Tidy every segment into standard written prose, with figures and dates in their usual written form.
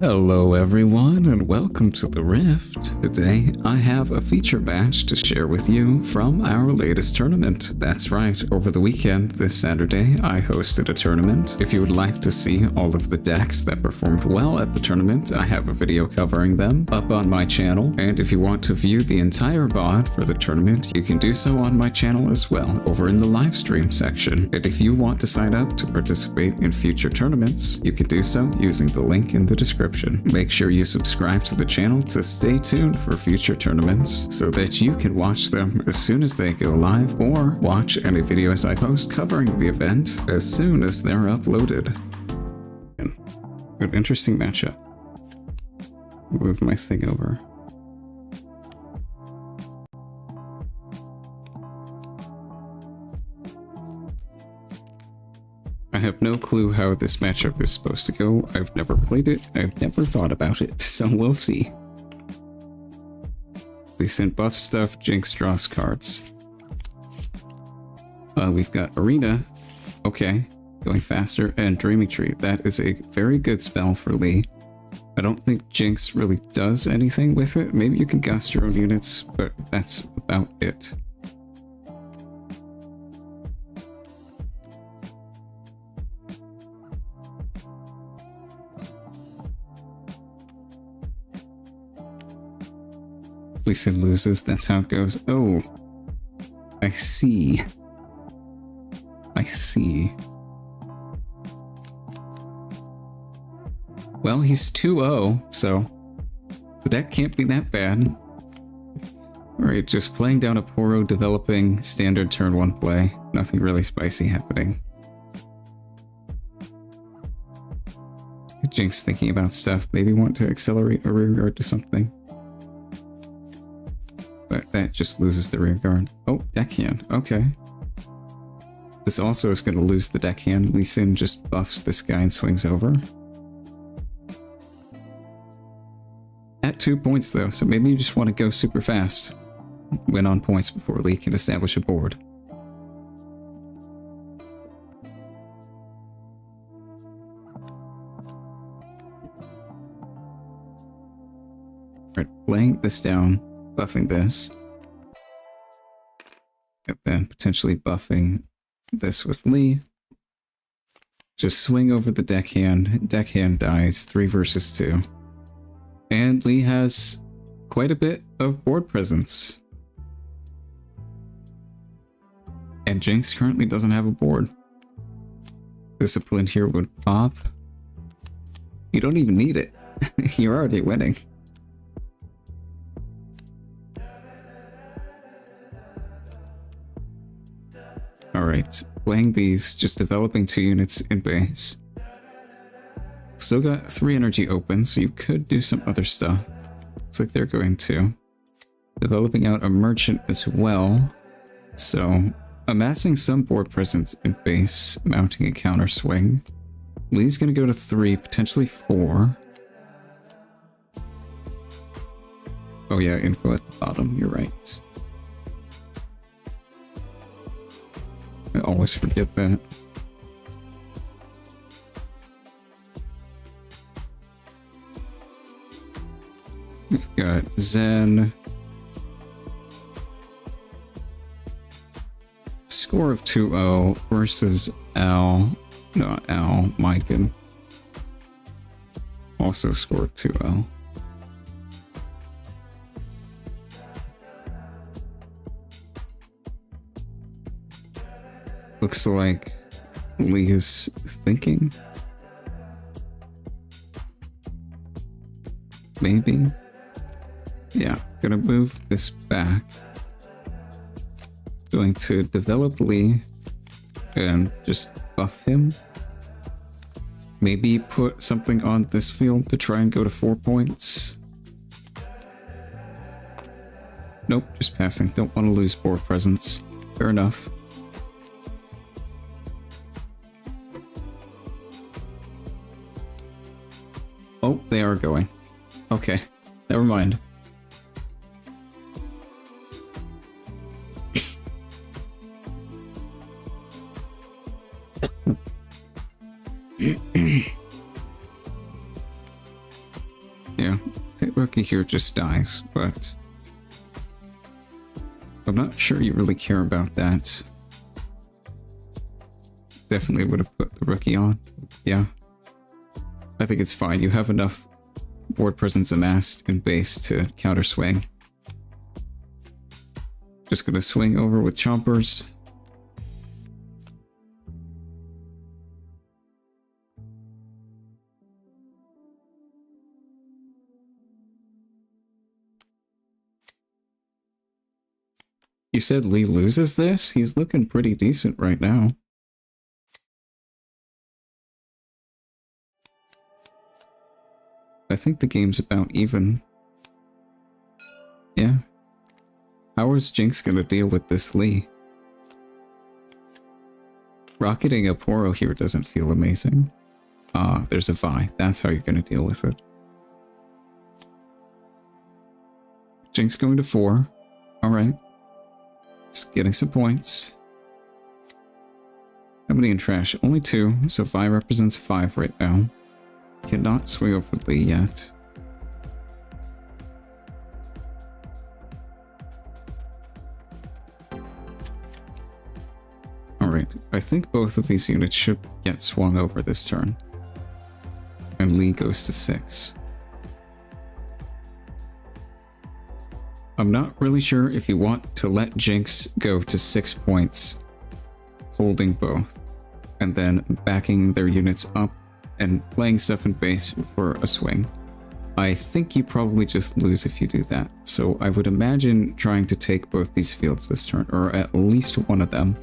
Hello everyone and welcome to the Rift. Today I have a feature match to share with you from our latest tournament. That's right, over the weekend this Saturday I hosted a tournament. If you would like to see all of the decks that performed well at the tournament, I have a video covering them up on my channel, and if you want to view the entire VOD for the tournament, you can do so on my channel as well, over in the live stream section. And if you want to sign up to participate in future tournaments, you can do so using the link in the description. Make sure you subscribe to the channel to stay tuned for future tournaments so that you can watch them as soon as they go live, or watch any videos I post covering the event as soon as they're uploaded. An interesting matchup. Move my thing over. I have no clue how this matchup is supposed to go. I've never played it. I've never thought about it, so we'll see. They sent buff stuff, Jinx draws cards. We've got Arena. Okay, going faster, and Dreaming Tree. That is a very good spell for Lee. I don't think Jinx really does anything with it. Maybe you can gust your own units, but that's about it. Lee Sin loses, that's how it goes. Oh, I see. I see. Well, he's 2-0, so the deck can't be that bad. Alright, just playing down a Poro, developing standard turn 1 play. Nothing really spicy happening. Jinx thinking about stuff, maybe want to accelerate a rear guard to something. But that just loses the rear guard. Oh, deckhand. Okay. This also is going to lose the deckhand. Lee Sin just buffs this guy and swings over. At 2 points though, so maybe you just want to go super fast. Win on points before Lee can establish a board. Alright, playing this down. Buffing this, and then potentially buffing this with Lee. Just swing over the deckhand. Deckhand dies 3 versus 2. And Lee has quite a bit of board presence. And Jinx currently doesn't have a board. Discipline here would pop. You don't even need it. You're already winning. Alright, playing these, just developing 2 units in base. Still got 3 energy open, so you could do some other stuff. Looks like they're going to. Developing out a merchant as well. So, amassing some board presence in base, mounting a counter swing. Lee's gonna go to 3, potentially 4. Oh yeah, info at the bottom, you're right. I always forget that. We've got Zen. Score of 2-0 versus Al. Not Al, Myken. Also score of 2-0. Looks like Lee is thinking. Maybe. Yeah, gonna move this back. Going to develop Lee and just buff him. Maybe put something on this field to try and go to 4 points. Nope, just passing. Don't want to lose board presence. Fair enough. Oh, they are going. Okay, never mind. Yeah, Pit Rookie here just dies, but I'm not sure you really care about that. Definitely would have put the Rookie on. Yeah. I think it's fine. You have enough board presence amassed in base to counter swing. Just gonna swing over with Chompers. You said Lee loses this? He's looking pretty decent right now. I think the game's about even. Yeah. How is Jinx gonna deal with this Lee? Rocketing a Poro here doesn't feel amazing. Ah, there's a Vi. That's how you're gonna deal with it. Jinx going to 4. Alright. Just getting some points. How many in trash? Only 2, so Vi represents 5 right now. Cannot swing over Lee yet. Alright, I think both of these units should get swung over this turn. And Lee goes to 6. I'm not really sure if you want to let Jinx go to 6 points, holding both, and then backing their units up and playing stuff in base for a swing. I think you probably just lose if you do that. So I would imagine trying to take both these fields this turn, or at least one of them.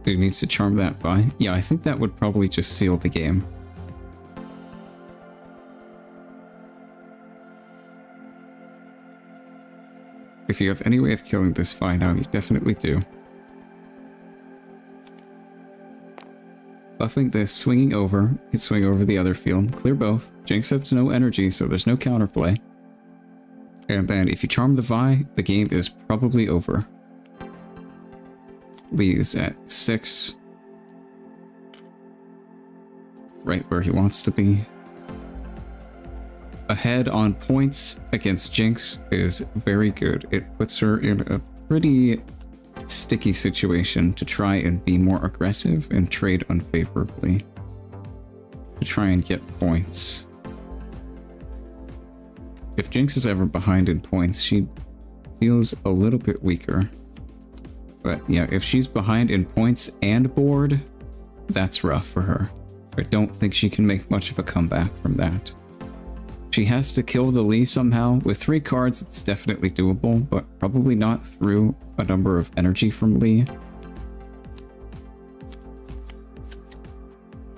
Who needs to charm that by? Yeah, I think that would probably just seal the game. If you have any way of killing this Vi now, you definitely do. Buffing this, swinging over, you can swing over the other field, clear both. Jinx has no energy, so there's no counterplay. And then if you charm the Vi, the game is probably over. Lee is at 6. Right where he wants to be. Ahead on points against Jinx is very good. It puts her in a pretty sticky situation to try and be more aggressive and trade unfavorably. To try and get points. If Jinx is ever behind in points, she feels a little bit weaker. But yeah, if she's behind in points and board, that's rough for her. I don't think she can make much of a comeback from that. She has to kill the Lee somehow. With 3 cards, it's definitely doable, but probably not through a number of energy from Lee.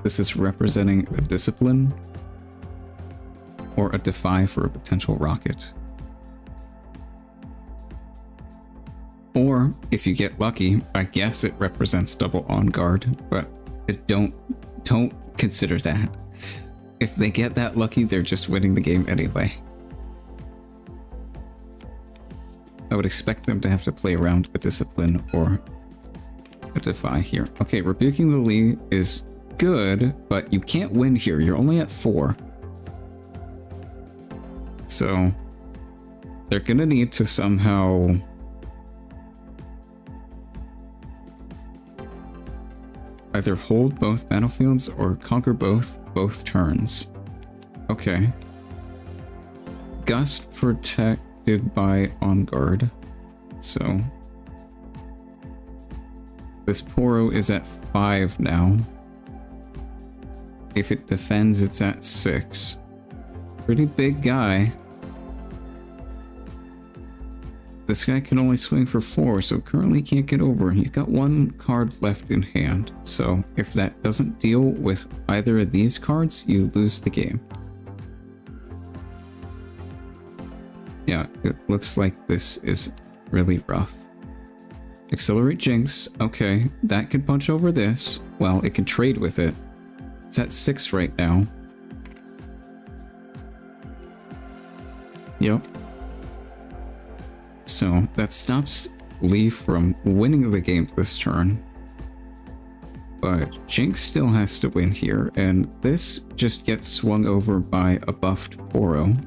This is representing a discipline or a defy for a potential rocket. Or, if you get lucky, I guess it represents double on guard, but don't consider that. If they get that lucky, they're just winning the game anyway. I would expect them to have to play around a discipline or a defy here. Okay, rebuking the Lee is good, but you can't win here. You're only at 4. So, they're gonna need to somehow either hold both battlefields or conquer both turns. Okay. Gust protected by on guard. So this Poro is at 5 now. If it defends, it's at 6. Pretty big guy. This guy can only swing for 4, so currently can't get over. You've got 1 card left in hand, so if that doesn't deal with either of these cards, you lose the game. Yeah, it looks like this is really rough. Accelerate Jinx. Okay, that can punch over this. Well, it can trade with it. It's at 6 right now. Yep. So that stops Lee from winning the game this turn. but Jinx still has to win here, and this just gets swung over by a buffed Poro.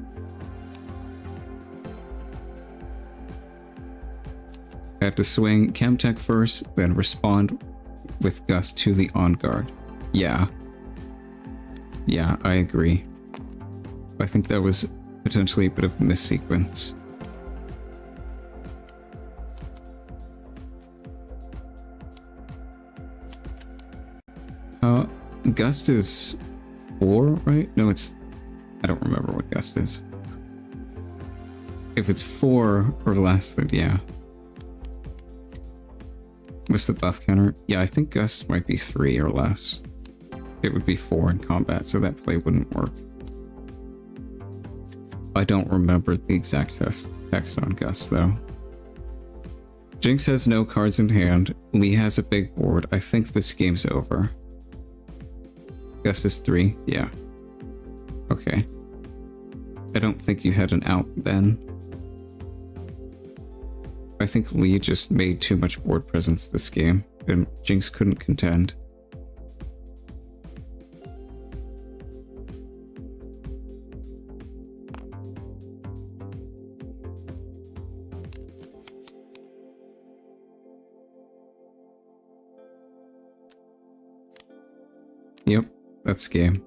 I have to swing Chemtech first, then respond with Gust to the on guard. Yeah. Yeah, I agree. I think that was potentially a bit of a missequence. Gust is 4, right? No, it's... I don't remember what Gust is. If it's 4 or less, then yeah. What's the buff counter? Yeah, I think Gust might be 3 or less. It would be 4 in combat, so that play wouldn't work. I don't remember the exact text on Gust, though. Jinx has no cards in hand. Lee has a big board. I think this game's over. Gust is 3? Yeah. Okay. I don't think you had an out then. I think Lee just made too much board presence this game, and Jinx couldn't contend. Yep, that's game.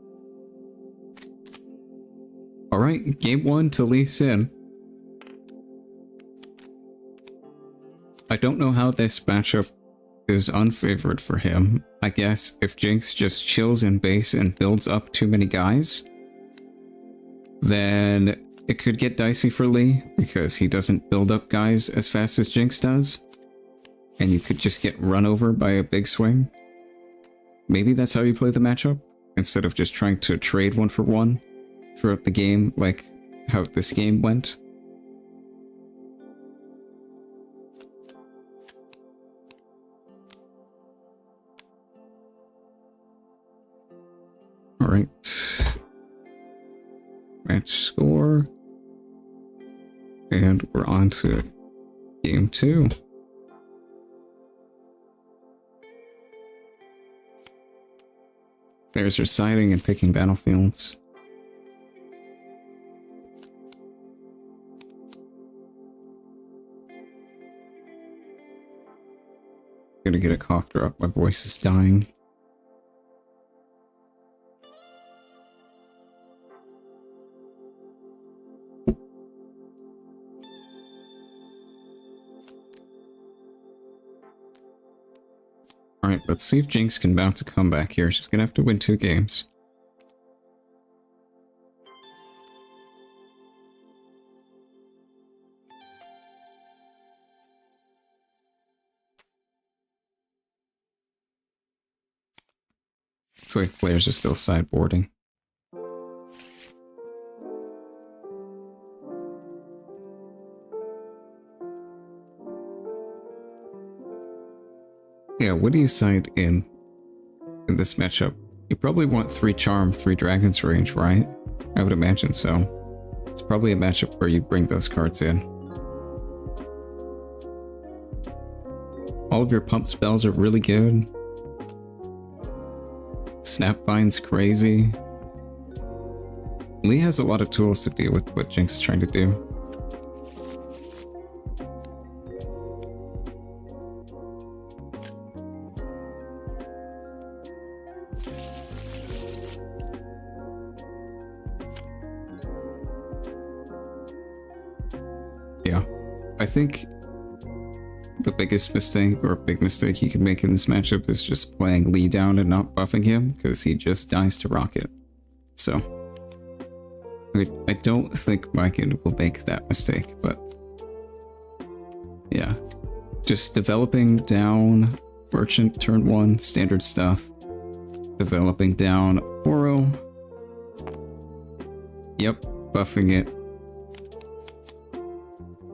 Alright, game 1 to Lee Sin. I don't know how this matchup is unfavored for him. I guess if Jinx just chills in base and builds up too many guys, then it could get dicey for Lee, because he doesn't build up guys as fast as Jinx does, and you could just get run over by a big swing. Maybe that's how you play the matchup, instead of just trying to trade 1 for 1 throughout the game, like how this game went. Alright. Match score. And we're on to game 2. Players are siding and picking battlefields. Gonna get a cough drop. My voice is dying. Alright, let's see if Jinx can bounce a comeback here. She's gonna have to win 2 games. Looks like players are still sideboarding. Yeah, what do you side in this matchup? You probably want 3 Charm, 3 Dragons range, right? I would imagine so. It's probably a matchup where you bring those cards in. All of your pump spells are really good. Snapvine's crazy. Lee has a lot of tools to deal with what Jinx is trying to do. Yeah, I think the biggest mistake, or big mistake you can make in this matchup, is just playing Lee down and not buffing him, because he just dies to Rocket. So, I don't think Mykin will make that mistake, but yeah. Just developing down Merchant turn 1, standard stuff. Developing down Oro. Yep, buffing it.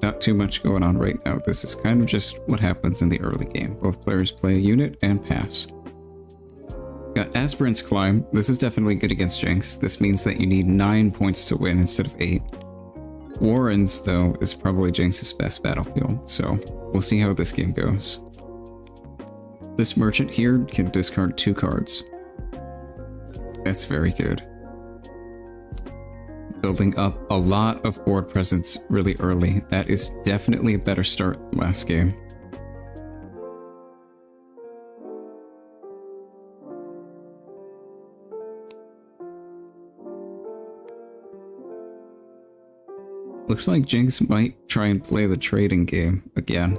Not too much going on right now. This is kind of just what happens in the early game. Both players play a unit and pass. Got Aspirant's Climb. This is definitely good against Jinx. This means that you need 9 points to win instead of 8. Warren's, though, is probably Jinx's best battlefield, so we'll see how this game goes. This merchant here can discard 2 cards. That's very good. Building up a lot of board presence really early. That is definitely a better start than last game. Looks like Jinx might try and play the trading game again.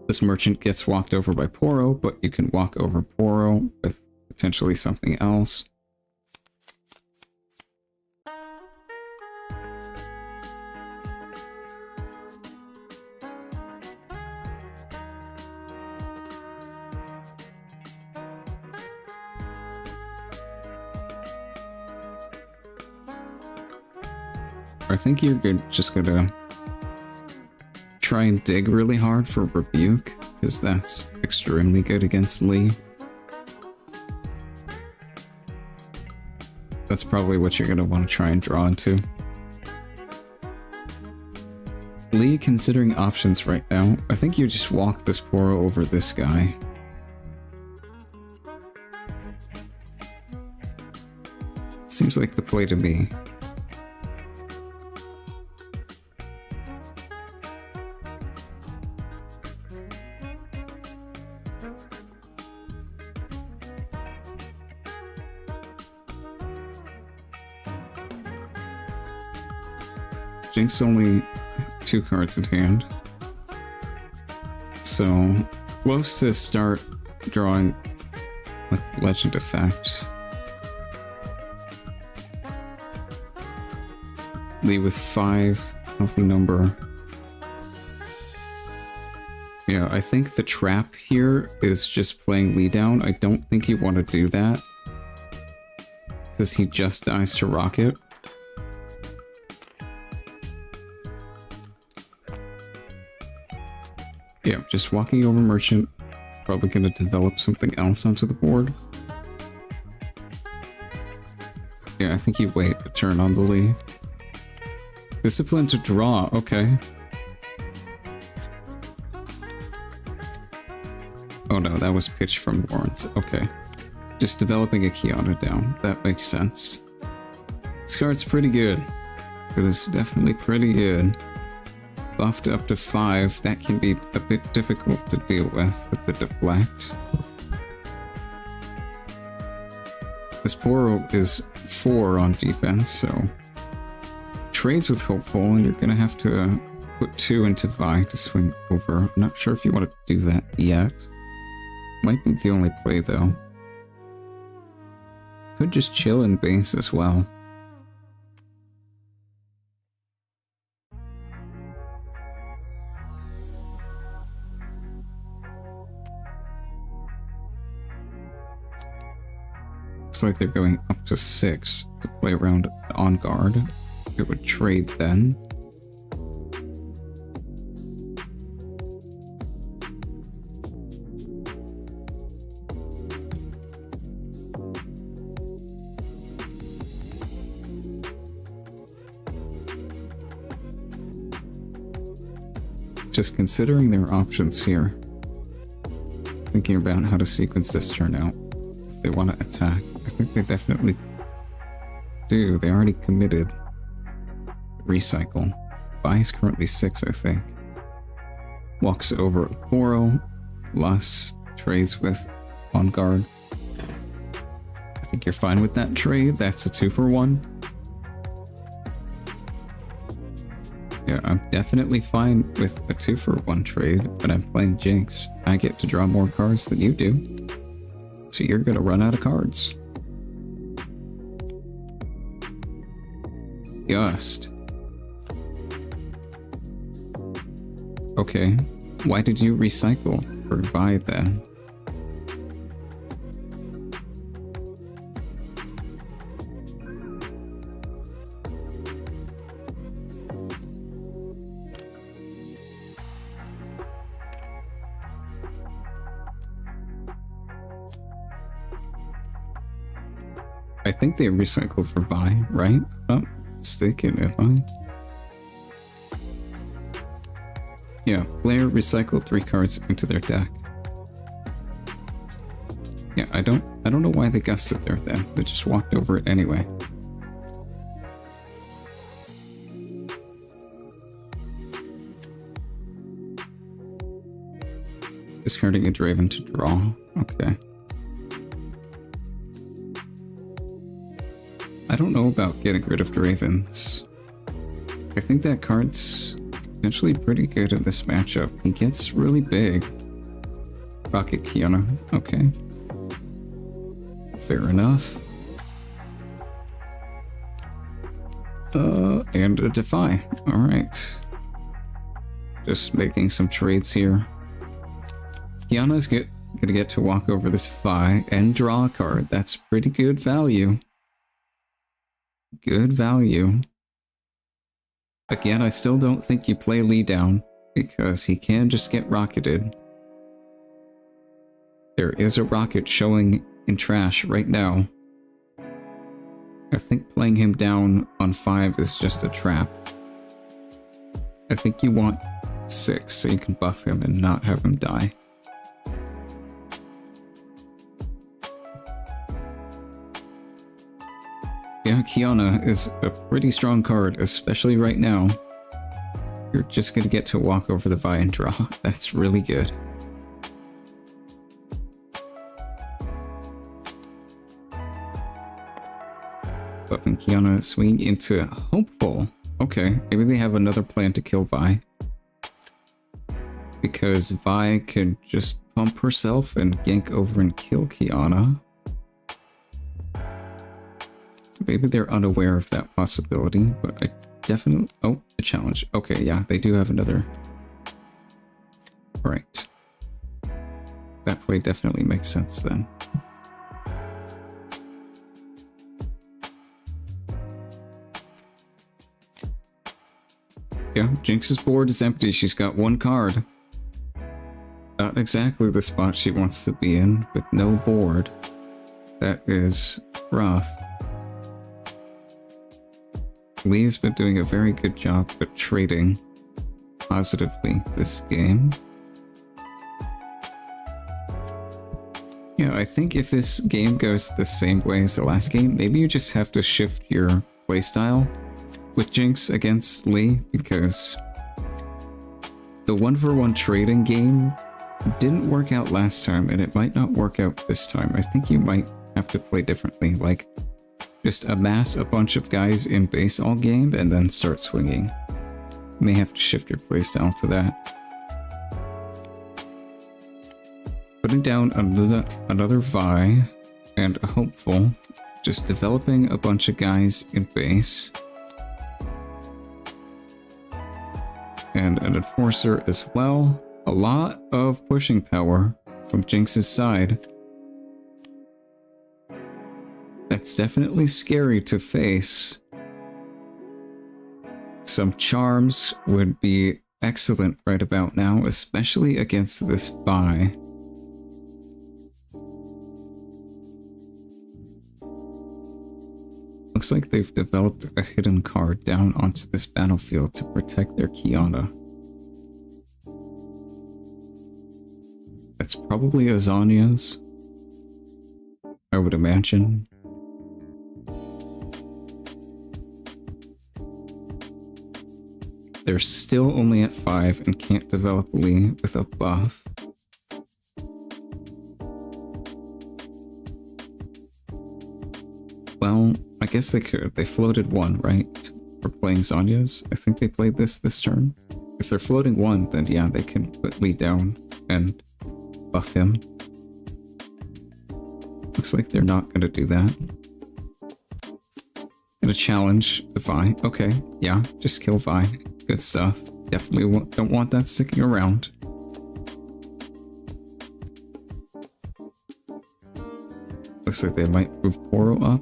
This merchant gets walked over by Poro, but you can walk over Poro with potentially something else. I think you're just gonna try and dig really hard for Rebuke, because that's extremely good against Lee. That's probably what you're gonna want to try and draw into. Lee, considering options right now, I think you just walk this Poro over this guy. Seems like the play to me. Jinx only 2 cards in hand. So, close to start drawing with Legend Effect. Lee with 5, healthy number. Yeah, I think the trap here is just playing Lee down. I don't think you want to do that, because he just dies to Rocket. Yeah, just walking over Merchant, probably going to develop something else onto the board. Yeah, I think you wait a turn on the Lee. Discipline to draw, okay. Oh no, that was pitch from Lawrence, okay. Just developing a Kiana down, that makes sense. This card's pretty good. It is definitely pretty good. Buffed up to 5, that can be a bit difficult to deal with the deflect. This Poro is 4 on defense, so trades with Hopeful, and you're gonna have to put 2 into Vi to swing over. I'm not sure if you want to do that yet. Might be the only play though. Could just chill in base as well. Looks like they're going up to 6 to play around on guard. It would trade then. Just considering their options here. Thinking about how to sequence this turn out. If they want to attack. I think they definitely do. They already committed. Recycle. Vi is currently 6, I think. Walks over Poro. Lus trades with on guard. I think you're fine with that trade. That's a 2-for-1. Yeah, I'm definitely fine with a 2-for-1 trade, but I'm playing Jinx. I get to draw more cards than you do. So you're gonna run out of cards. Just. Okay, why did you recycle for Vi then? I think they recycled for Vi, right? Oh, mistaken, am I? Yeah, player recycled 3 cards into their deck. I don't know why they gusted there then. They just walked over it anyway. Discarding a Draven to draw. Okay. I don't know about getting rid of Dravens. I think that card's potentially pretty good in this matchup. He gets really big. Rocket Kiana. Okay. Fair enough. And a Defy. Alright. Just making some trades here. Kiana's gonna get to walk over this Defy and draw a card. That's pretty good value. Good value. Again, I still don't think you play Lee down, because he can just get rocketed. There is a rocket showing in trash right now. I think playing him down on 5 is just a trap. I think you want 6 so you can buff him and not have him die. Yeah, Kiana is a pretty strong card, especially right now. You're just gonna get to walk over the Vi and draw. That's really good. Buffing Kiana, swing into Hopeful. Okay, maybe they have another plan to kill Vi. Because Vi can just pump herself and gank over and kill Kiana. Maybe they're unaware of that possibility, but I definitely... Oh, a challenge. Okay, yeah, they do have another... Right. That play definitely makes sense then. Yeah, Jinx's board is empty. She's got 1 card. Not exactly the spot she wants to be in, with no board. That is rough. Lee's been doing a very good job at trading positively this game. Yeah, I think if this game goes the same way as the last game, maybe you just have to shift your playstyle with Jinx against Lee, because the 1-for-1 trading game didn't work out last time, and it might not work out this time. I think you might have to play differently, like just amass a bunch of guys in base all game and then start swinging. You may have to shift your playstyle to that. Putting down another Vi and a Hopeful, just developing a bunch of guys in base. And an Enforcer as well. A lot of pushing power from Jinx's side. That's definitely scary to face. Some charms would be excellent right about now, especially against this Vi. Looks like they've developed a hidden card down onto this battlefield to protect their Kiana. That's probably Azania's, I would imagine. They're still only at 5 and can't develop Lee with a buff. Well, I guess they could. They floated 1, right? For playing Zanya's. I think they played this turn. If they're floating 1, then yeah, they can put Lee down and buff him. Looks like they're not going to do that. Gonna challenge the Vi. Okay, yeah, just kill Vi. Good stuff. Definitely don't want that sticking around. Looks like they might move Poro up.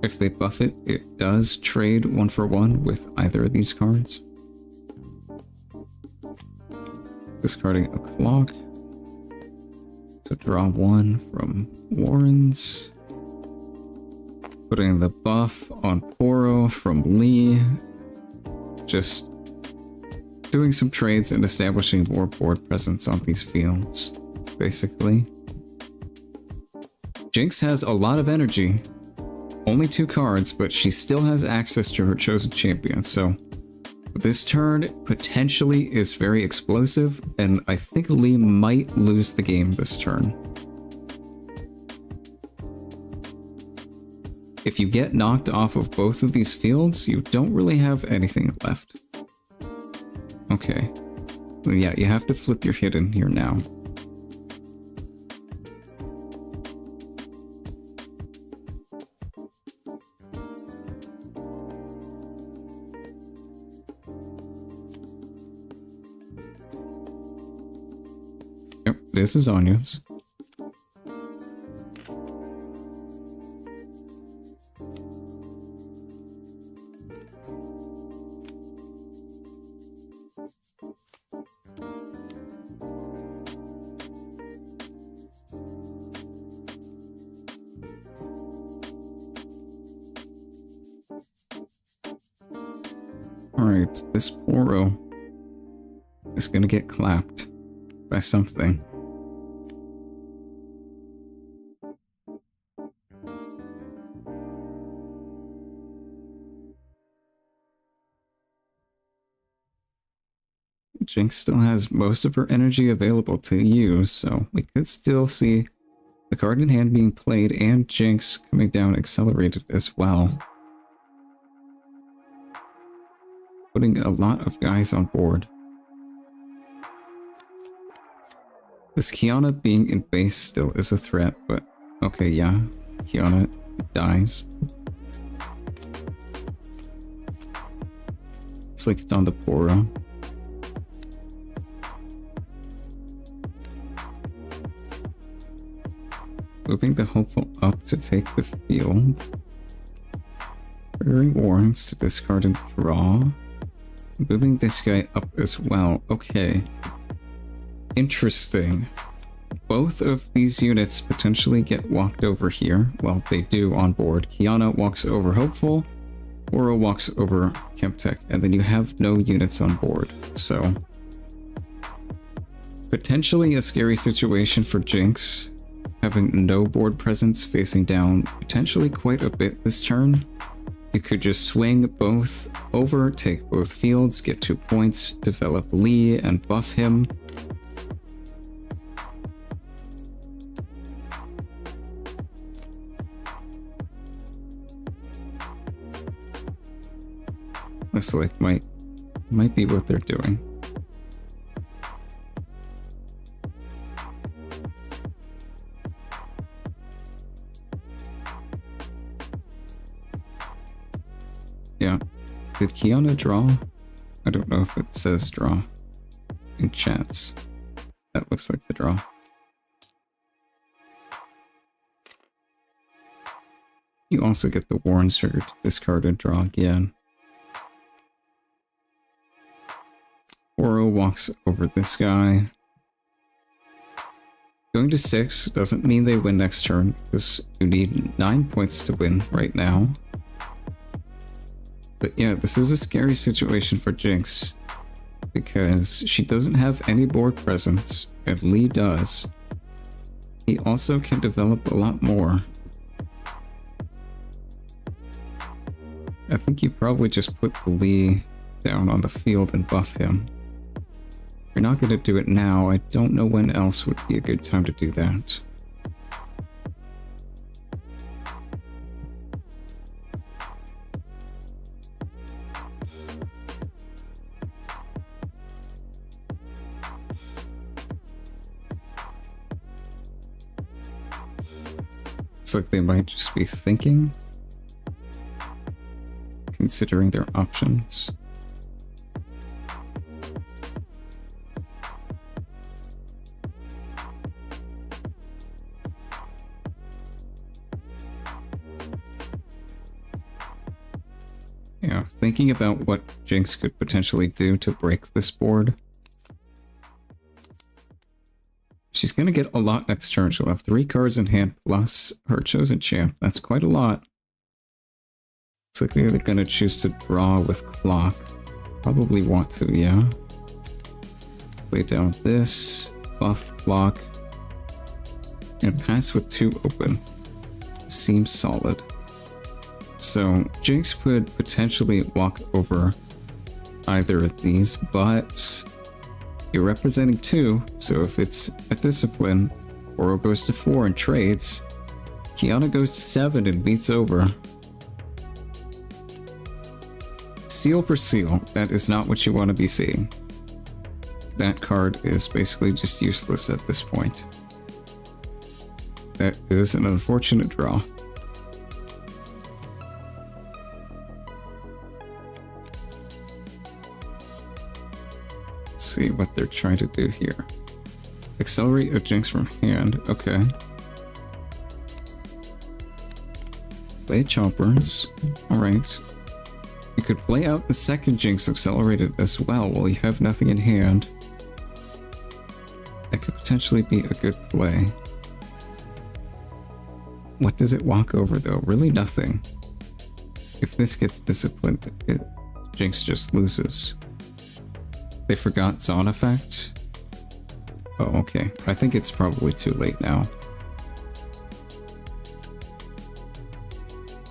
If they buff it, it does trade 1-for-1 with either of these cards. Discarding a Clock to draw 1 from Warren's. Putting the buff on Poro from Lee. Just doing some trades and establishing more board presence on these fields, basically. Jinx has a lot of energy. Only 2 cards, but she still has access to her chosen champion, so this turn potentially is very explosive, and I think Lee might lose the game this turn. If you get knocked off of both of these fields, you don't really have anything left. Okay. Well, yeah, you have to flip your hidden here now. Yep, this is onions. Alright, this Poro is gonna get clapped by something. Jinx still has most of her energy available to use, so we could still see the card in hand being played and Jinx coming down accelerated as well. Putting a lot of guys on board. This Kiana being in base still is a threat, but okay, yeah, Kiana dies. Looks like it's on the Poro. Moving the hopeful up to take the field. Triggering warrants to discard and draw. Moving this guy up as well. Okay. Interesting. Both of these units potentially get walked over here. Well, they do on board. Kiana walks over Hopeful. Oro walks over Chemtech. And then you have no units on board. So, potentially a scary situation for Jinx. Having no board presence, facing down potentially quite a bit this turn. You could just swing both over, take both fields, get 2 points, develop Lee, and buff him. Looks like might be what they're doing. Yeah. Did Kiana draw? I don't know if it says draw in chats. That looks like the draw. You also get the warrants trigger to discard and draw again. Oro walks over this guy. Going to 6 doesn't mean they win next turn, because you need 9 points to win right now. But yeah, this is a scary situation for Jinx, because she doesn't have any board presence, and Lee does. He also can develop a lot more. I think you probably just put the Lee down on the field and buff him. If you're not going to do it now, I don't know when else would be a good time to do that. Looks like they might just be thinking, considering their options. Yeah, thinking about what Jinx could potentially do to break this board. She's going to get a lot next turn. She'll have 3 cards in hand plus her chosen champ. That's quite a lot. Looks like they're going to choose to draw with Clock. Probably want to, yeah. Play down this, buff Clock, and pass with 2 open. seems solid. So Jinx could potentially walk over either of these, but you're representing 2, so if it's a discipline, Oro goes to 4 and trades, Kiana goes to 7 and beats over. Seal for seal, that is not what you want to be seeing. That card is basically just useless at this point. That is an unfortunate draw. Let's see what they're trying to do here. Accelerate a Jinx from hand, okay. Play Chompers, alright. You could play out the second Jinx accelerated as well while you have nothing in hand. That could potentially be a good play. What does it walk over though? Really nothing. If this gets disciplined, Jinx just loses. They forgot Zone Effect? Oh, okay. I think it's probably too late now.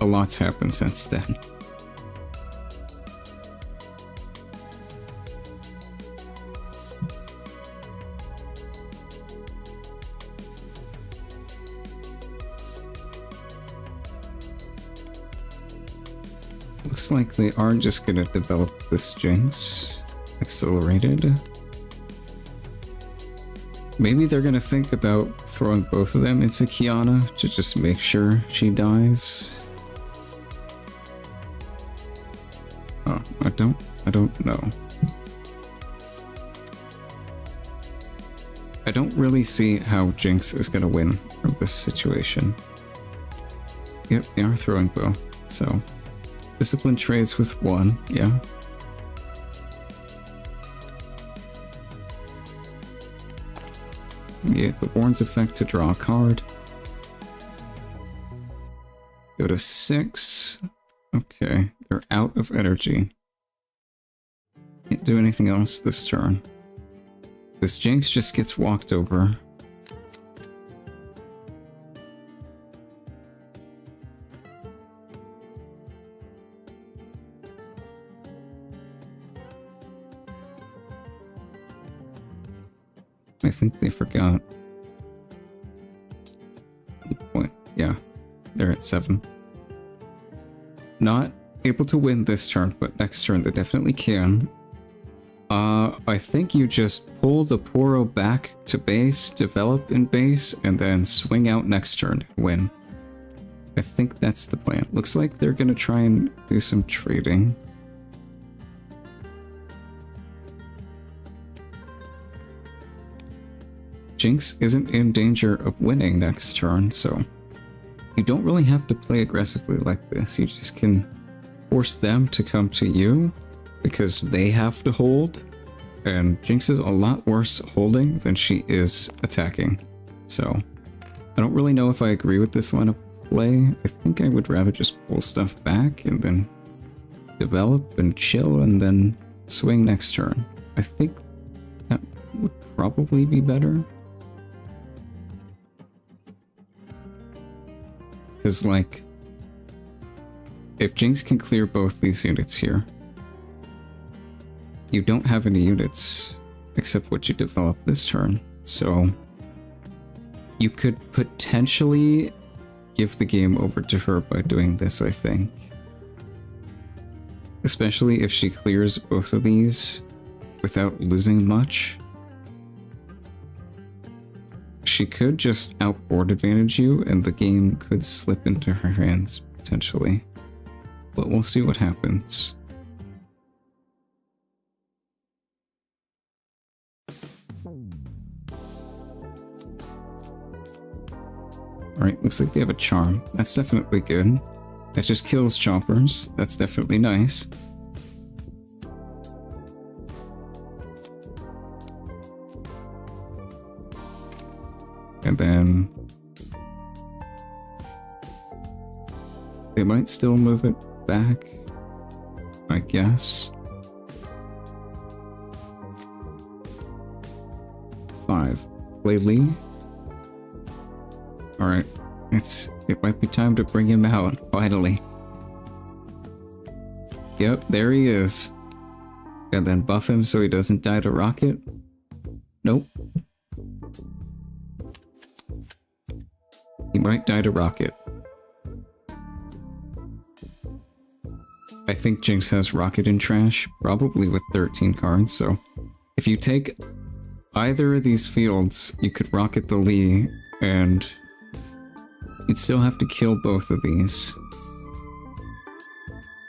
A lot's happened since then. Looks like they are just gonna develop this Jinx. Accelerated. Maybe they're gonna think about throwing both of them into Kiana to just make sure she dies. Oh, I don't know. I don't really see how Jinx is gonna win from this situation. Yep, they are throwing both, so discipline trades with 1, yeah. Yeah, the Warren's effect to draw a card. Go to 6. Okay, they're out of energy. Can't do anything else this turn. This Jinx just gets walked over. I think they forgot. Point. Yeah, they're at 7. Not able to win this turn, but next turn they definitely can. I think you just pull the Poro back to base, develop in base, and then swing out next turn and win. I think that's the plan. Looks like they're gonna try and do some trading. Jinx isn't in danger of winning next turn, so you don't really have to play aggressively like this. You just can force them to come to you because they have to hold, and Jinx is a lot worse holding than she is attacking. So I don't really know if I agree with this line of play. I think I would rather just pull stuff back and then develop and chill and then swing next turn. I think that would probably be better. Because, like, if Jinx can clear both these units here, you don't have any units except what you develop this turn. So you could potentially give the game over to her by doing this, I think. Especially if she clears both of these without losing much. She could just outboard advantage you and the game could slip into her hands, potentially. But we'll see what happens. Alright, looks like they have a charm. That's definitely good. That just kills chompers. That's definitely nice. And then they might still move it back, I guess. 5. Play Lee. Alright. It might be time to bring him out, finally. Yep, there he is. And then buff him so he doesn't die to rocket. Nope. He might die to rocket. I think Jinx has rocket in trash, probably with 13 cards, so if you take either of these fields, you could rocket the Lee, and you'd still have to kill both of these.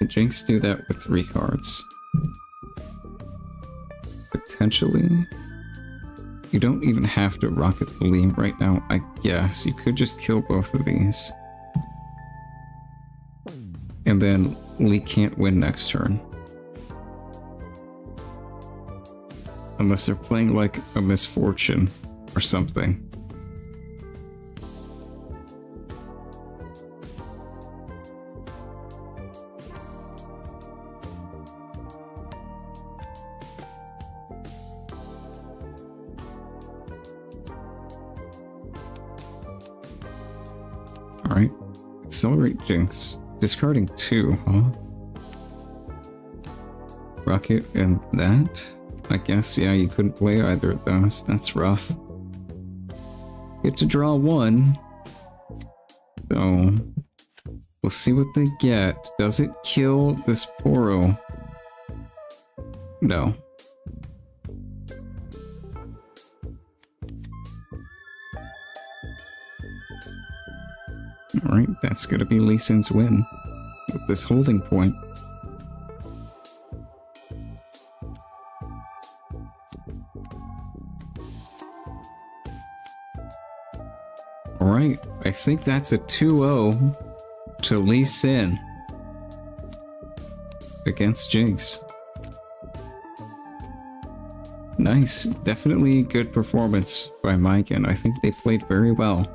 Could Jinx do that with 3 cards? Potentially. You don't even have to rocket the Lee right now, I guess. You could just kill both of these. And then Lee can't win next turn. Unless they're playing like a misfortune or something. Alright. Accelerate Jinx. Discarding 2, huh? Rocket and that? I guess, yeah, you couldn't play either of those. That's rough. Get to draw 1. So, we'll see what they get. Does it kill this Poro? No. Alright, that's gonna be Lee Sin's win with this holding point. Alright, I think that's a 2-0 to Lee Sin against Jinx. Nice, definitely good performance by Mike, and I think they played very well.